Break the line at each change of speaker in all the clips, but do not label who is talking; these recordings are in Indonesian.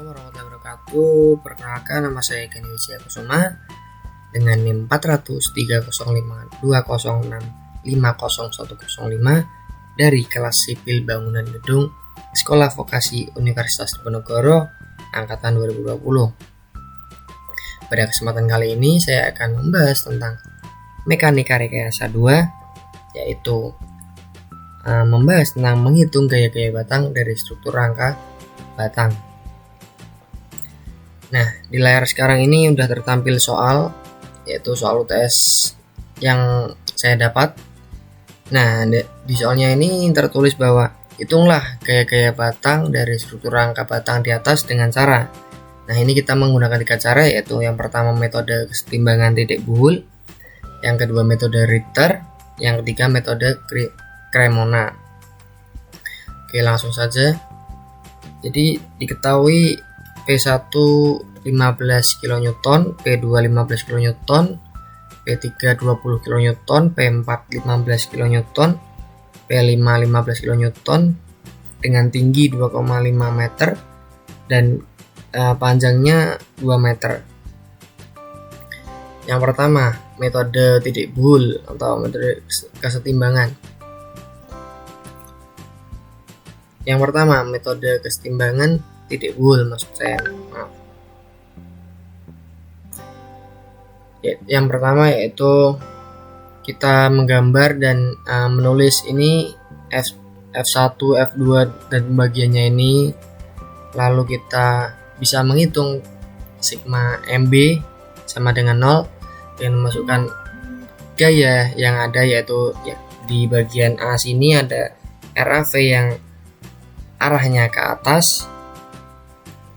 warahmatullahi wabarakatuh. Perkenalkan, nama saya Kenny Wijaya Kusuma dengan NIM 4030506501005 dari kelas sipil bangunan gedung Sekolah Vokasi Universitas Diponegoro angkatan 2020. Pada kesempatan kali ini saya akan membahas tentang mekanika rekayasa 2, yaitu membahas tentang menghitung gaya-gaya batang dari struktur rangka batang. Nah, di layar sekarang ini sudah tertampil soal, yaitu soal UTS yang saya dapat. Nah, di soalnya ini tertulis bahwa hitunglah gaya-gaya batang dari struktur rangka batang di atas dengan cara. Nah, ini kita menggunakan 3 cara, yaitu yang pertama metode kesetimbangan titik buhul, yang kedua metode Ritter, yang ketiga metode Cremona. Oke, langsung saja. Jadi diketahui P1 15 kN, P2 15 kN, P3 20 kN, P4 15 kN, P5 15 kN dengan tinggi 2,5 meter dan panjangnya 2 meter. Yang pertama, metode titik buhul atau metode kesetimbangan. Yang pertama, metode kesetimbangan titik buhul maksud saya. Yang pertama yaitu kita menggambar dan menulis ini F1, F2 dan pembagiannya ini. Lalu kita bisa menghitung sigma MB sama dengan 0 dan memasukkan gaya yang ada, yaitu di bagian A sini ada RAV yang arahnya ke atas.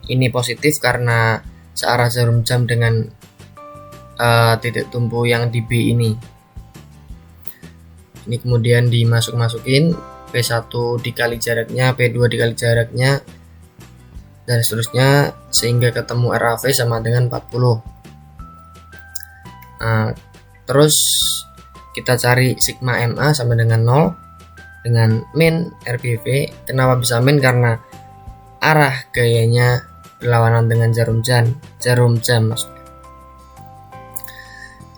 Ini positif karena searah jarum jam dengan titik tumpu yang di B ini. Ini kemudian dimasuk-masukin P1 dikali jaraknya, P2 dikali jaraknya, dan seterusnya sehingga ketemu RAV sama dengan 40. Terus kita cari sigma MA sama dengan 0 dengan min RBV. Kenapa bisa min? Karena arah gayanya berlawanan dengan jarum jam maksudnya.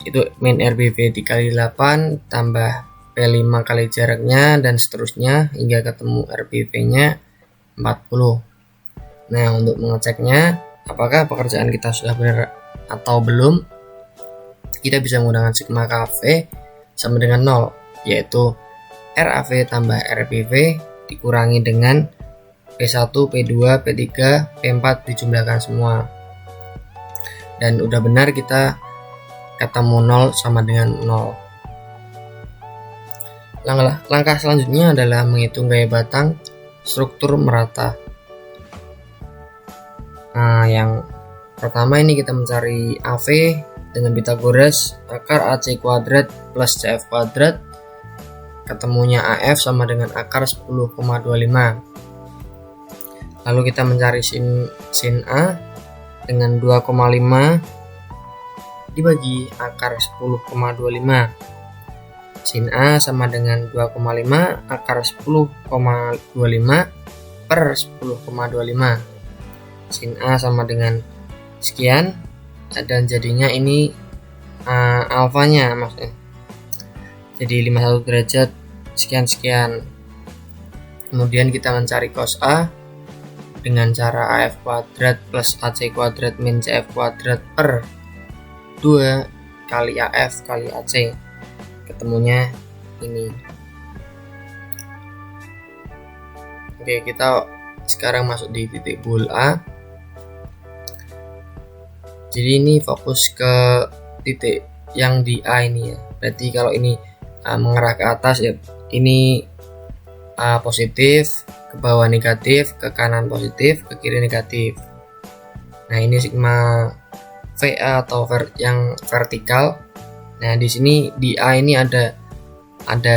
Itu min RBV dikali 8 tambah P5 kali jaraknya dan seterusnya hingga ketemu RBV nya 40. Nah, untuk mengeceknya apakah pekerjaan kita sudah benar atau belum, kita bisa menggunakan sigma KV sama dengan 0, yaitu RAV tambah RBV dikurangi dengan P1, P2, P3, P4 dijumlahkan semua. Dan udah benar, kita ketemu 0 sama dengan 0. Langkah selanjutnya adalah menghitung gaya batang struktur merata. Nah, yang pertama ini kita mencari AV dengan Pythagoras, akar AC kuadrat plus CF kuadrat. Ketemunya AF sama dengan akar 10,25. Lalu kita mencari sin A dengan 2,5 dibagi akar 10,25. Sin A sama dengan 2,5 akar 10,25 per 10,25. Sin A sama dengan sekian, dan jadinya ini alfanya maksudnya. Jadi 51 derajat sekian. Kemudian kita mencari cos A dengan cara AF kuadrat plus AC kuadrat min CF kuadrat per 2 kali AF kali AC. Ketemunya ini. Oke, kita sekarang masuk di titik buhul A. Jadi ini fokus ke titik yang di A ini ya. Berarti kalau ini mengarah ke atas ya, ini positif, ke bawah negatif, ke kanan positif, ke kiri negatif. Nah, ini sigma VA atau yang vertikal. Nah, di sini di A ini ada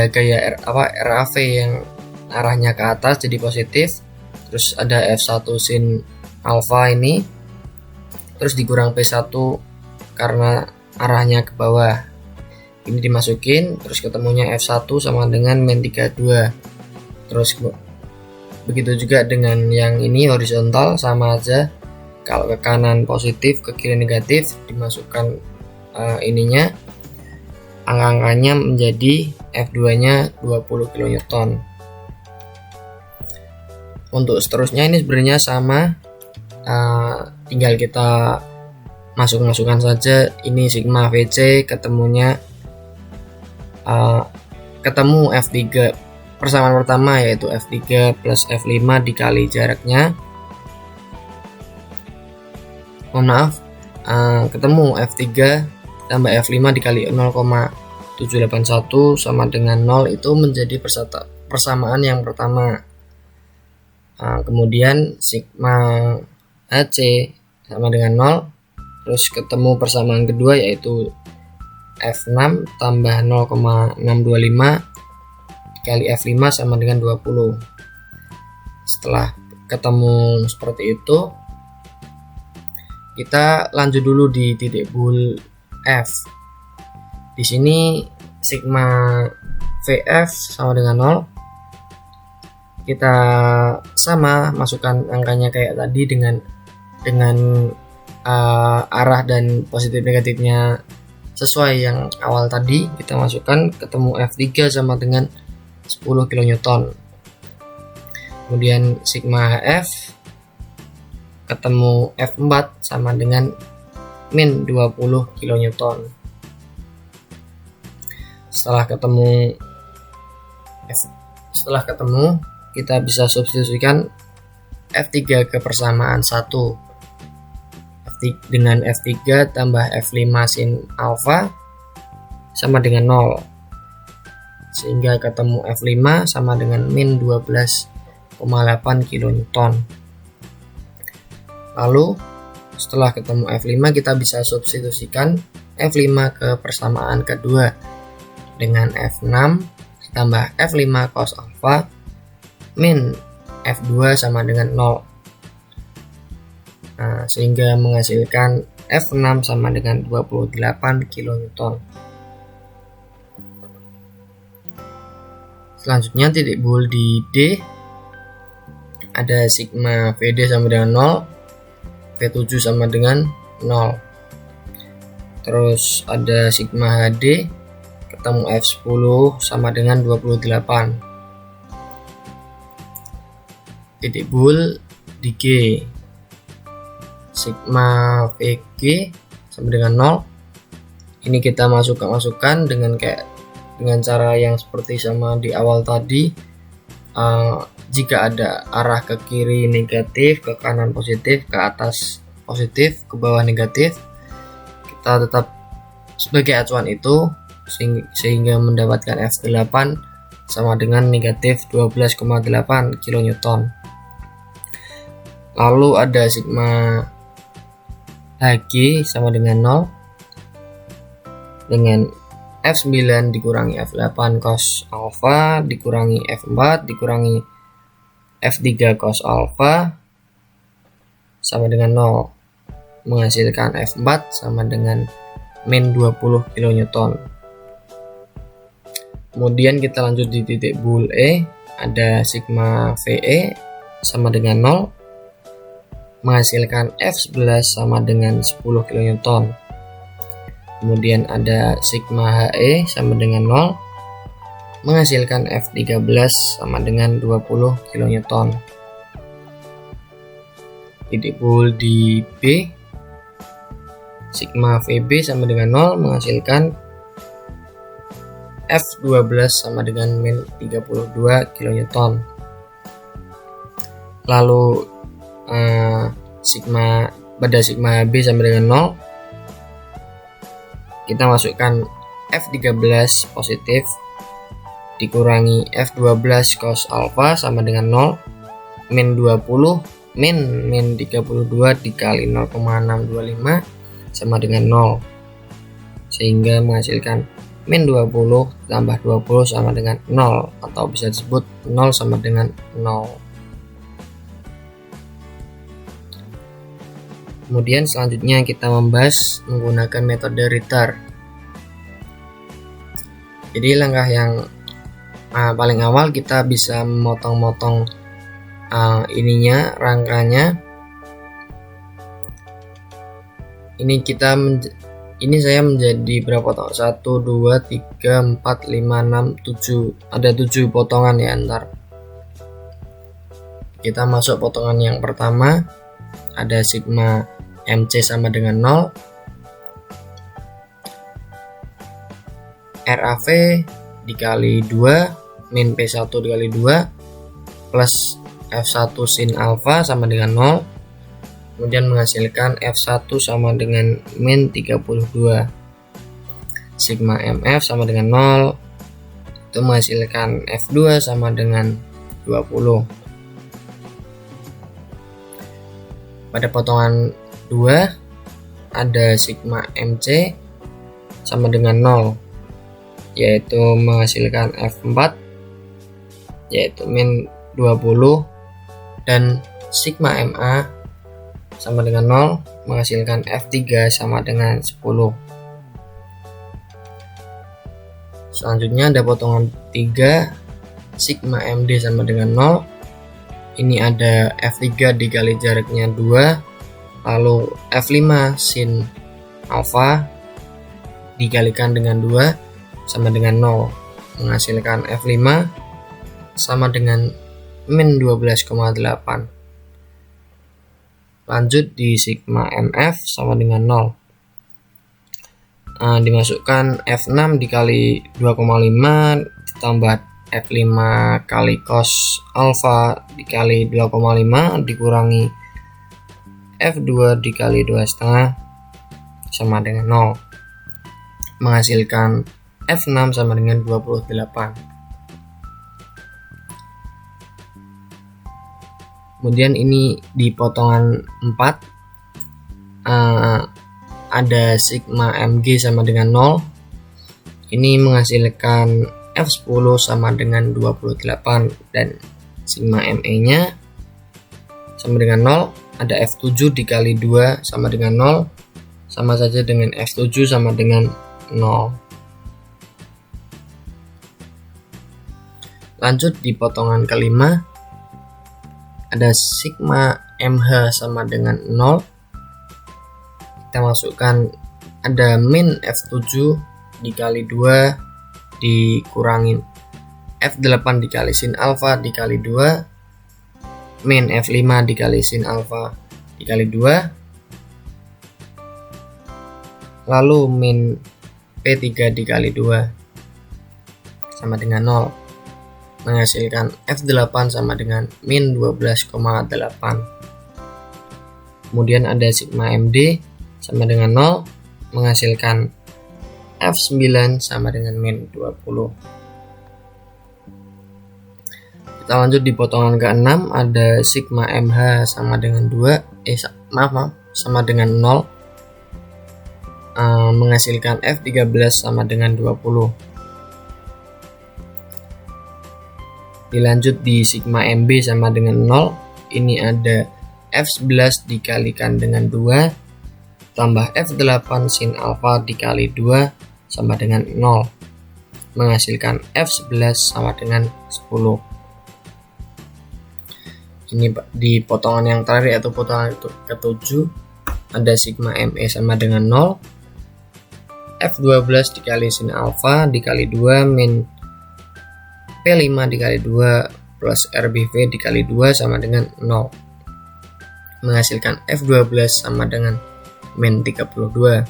gaya RAV yang arahnya ke atas jadi positif. Terus ada F1 sin alfa ini. Terus dikurang P1 karena arahnya ke bawah. Ini dimasukin, terus ketemunya F1 sama dengan min 32. Terus begitu juga dengan yang ini horizontal, sama aja Kalau ke kanan positif, ke kiri negatif, dimasukkan ininya, angka-angkanya menjadi F2-nya 20 kN. Untuk seterusnya ini sebenarnya sama, tinggal kita masukkan saja. Ini sigma VC ketemunya ketemu F3 persamaan pertama, yaitu F3 plus F5 dikali jaraknya. Mohon maaf, ketemu F3 tambah F5 dikali 0,781 sama dengan 0, itu menjadi persamaan yang pertama. Kemudian sigma HC sama dengan 0, terus ketemu persamaan kedua yaitu F6 tambah 0,625 dikali F5 sama dengan 20. Setelah ketemu seperti itu, kita lanjut dulu di titik bool F. Di sini sigma VF sama dengan 0. Kita sama masukkan angkanya kayak tadi dengan arah dan positif negatifnya sesuai yang awal tadi. Kita masukkan, ketemu F3 sama dengan 10 kN. Kemudian sigma HF ketemu F4 sama dengan min 20 kN. Setelah ketemu, kita bisa substitusikan F3 ke persamaan 1 dengan F3 tambah F5 sin alfa sama dengan 0, sehingga ketemu F5 sama dengan min 12,8 kN. Lalu setelah ketemu F5, kita bisa substitusikan F5 ke persamaan kedua dengan F6 ditambah F5 cos alfa min F2 sama dengan 0, sehingga menghasilkan F6 sama dengan 28 kN. Selanjutnya titik bool di D, ada sigma VD sama dengan 0, V7 sama dengan 0. Terus ada sigma HD ketemu F10 sama dengan 28. Titik bool di G, sigma VG sama dengan 0. Ini kita masukkan dengan cara yang seperti sama di awal tadi. Jika ada arah ke kiri negatif, ke kanan positif, ke atas positif, ke bawah negatif, kita tetap sebagai acuan itu, sehingga mendapatkan F8 sama dengan negatif 12,8 kN. Lalu ada sigma HG sama dengan 0 dengan F9 dikurangi F8 cos alfa dikurangi F4 dikurangi F3 cos alfa sama dengan 0, menghasilkan F4 sama dengan min 20 kN. Kemudian kita lanjut di titik bool E, ada sigma VE sama dengan 0, menghasilkan F11 sama dengan 10 kN. Kemudian ada sigma HE sama dengan 0, menghasilkan F13 sama dengan 20 kN. Titik bool di B, sigma VB sama dengan 0, menghasilkan F12 sama dengan min 32 kN. Lalu pada sigma HB sama dengan 0, kita masukkan F13 positif dikurangi F12 cos alfa sama dengan 0, min 20 min 32 dikali 0,625 sama dengan 0, sehingga menghasilkan min 20 tambah 20 sama dengan 0, atau bisa disebut 0 sama dengan 0. Kemudian selanjutnya kita membahas menggunakan metode Ritter. Jadi langkah yang paling awal, kita bisa memotong-motong rangkanya ini saya menjadi berapa toh? 1 2 3 4 5 6 7. Ada 7 potongan ya ntar. Kita masuk potongan yang pertama. Ada sigma MC sama dengan 0. RAV dikali 2 min P1 dikali 2 plus F1 sin alfa sama dengan 0, kemudian menghasilkan F1 sama dengan min 32. Sigma MF sama dengan 0, itu menghasilkan F2 sama dengan 20. Pada potongan 2 ada sigma MC sama dengan 0, yaitu menghasilkan F4 yaitu min 20, dan sigma MA sama dengan 0 menghasilkan F3 sama dengan 10. Selanjutnya ada potongan 3 sigma MD sama dengan 0. Ini ada F3 dikali jaraknya 2, lalu F5 sin alfa dikalikan dengan 2 sama dengan 0, menghasilkan F5 sama dengan min 12,8. Lanjut di sigma MF sama dengan 0. Dimasukkan F6 dikali 2,5 ditambah F5 kali cos alfa dikali 2,5 dikurangi F2 dikali 2,5 sama dengan 0, menghasilkan F6 sama dengan 28. Kemudian ini di potongan 4 ada sigma MG sama dengan 0. Ini menghasilkan F10 sama dengan 28, dan sigma ME nya sama dengan 0. Ada F7 dikali 2 sama dengan 0, sama saja dengan F7 sama dengan 0. Lanjut di potongan kelima ada sigma MH sama dengan 0. Kita masukkan ada min F7 dikali 2 dikurangin F8 dikali sin alfa dikali 2 min F5 dikali sin alfa dikali 2, lalu min P3 dikali 2 sama dengan 0, menghasilkan F8 sama dengan min 12,8. Kemudian ada sigma MD sama dengan 0, menghasilkan F9 sama dengan min 20. Kita lanjut di potongan ke-6 ada sigma MH sama dengan 2 sama dengan 0, menghasilkan F13 sama dengan 20. Dilanjut di sigma MB sama dengan 0. Ini ada F11 dikalikan dengan 2 tambah F8 sin alfa dikali 2 sama dengan 0, menghasilkan F11 sama dengan 10. Ini di potongan yang terakhir atau potongan ke-7 ada sigma ME sama dengan 0, F12 dikali sin alfa dikali 2 min P5 dikali 2 plus RBV dikali 2 sama dengan 0, menghasilkan F12 sama dengan min 32.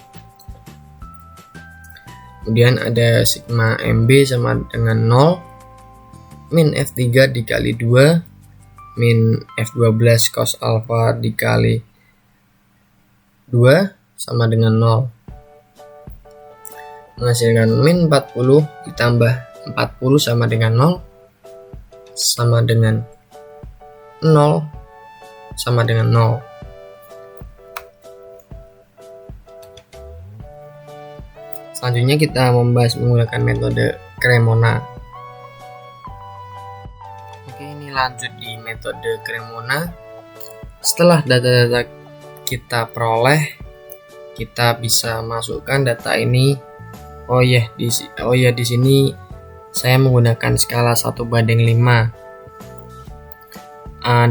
Kemudian ada sigma MB sama dengan 0, min F3 dikali 2 min F12 cos alfa dikali 2 sama dengan 0, menghasilkan min 40 ditambah 40 sama dengan 0 sama dengan 0 sama dengan 0. Selanjutnya kita membahas menggunakan metode Cremona. Oke, ini lanjut di metode Cremona. Setelah data-data kita peroleh, kita bisa masukkan data ini. Di sini saya menggunakan skala 1:5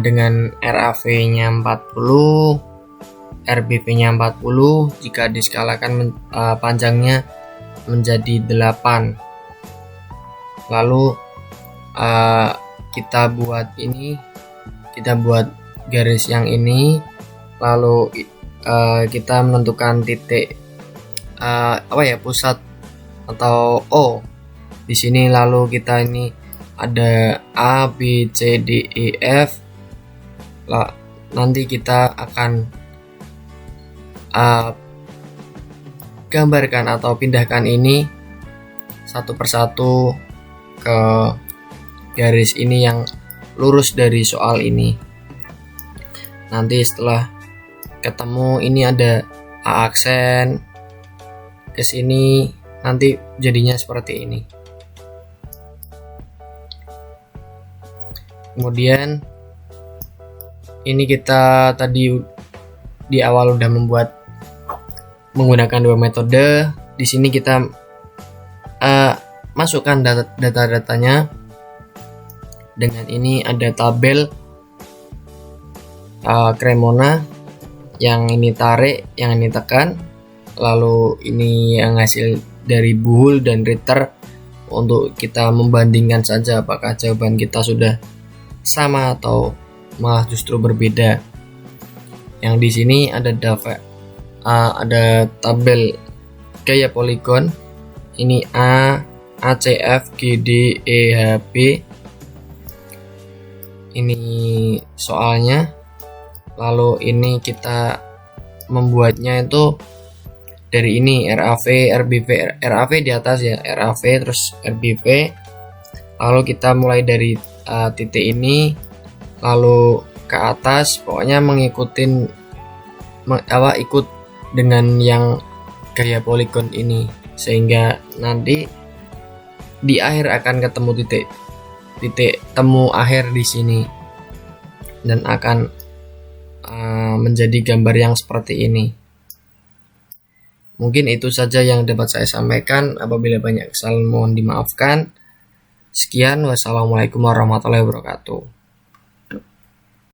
dengan RAV-nya 40, RBP-nya 40, jika diskalakan panjangnya menjadi 8. Lalu kita buat garis yang ini, lalu kita menentukan titik pusat atau O di sini. Lalu kita ini ada A, B, C, D, E, F. Nanti kita akan gambarkan atau pindahkan ini satu persatu ke garis ini yang lurus dari soal ini. Nanti setelah ketemu ini ada A aksen ke sini, nanti jadinya seperti ini. Kemudian ini kita tadi di awal udah menggunakan 2 metode. Di sini kita masukkan data-datanya. Dengan ini ada tabel Cremona, yang ini tarik, yang ini tekan. Lalu ini yang hasil dari Boole dan Ritter, untuk kita membandingkan saja apakah jawaban kita sudah sama atau malah justru berbeda. Yang di sini ada tabel gaya poligon. Ini A, ACF, GD, EHB. Ini soalnya. Lalu ini kita membuatnya itu dari ini RAV, RBV, RAV di atas ya, RAV terus RBV. Lalu kita mulai dari titik ini lalu ke atas, pokoknya ikut dengan yang gaya poligon ini, sehingga nanti di akhir akan ketemu titik temu akhir di sini dan akan menjadi gambar yang seperti ini. Mungkin itu saja yang dapat saya sampaikan. Apabila banyak kesalahan mohon dimaafkan. Sekian, wassalamualaikum warahmatullahi wabarakatuh.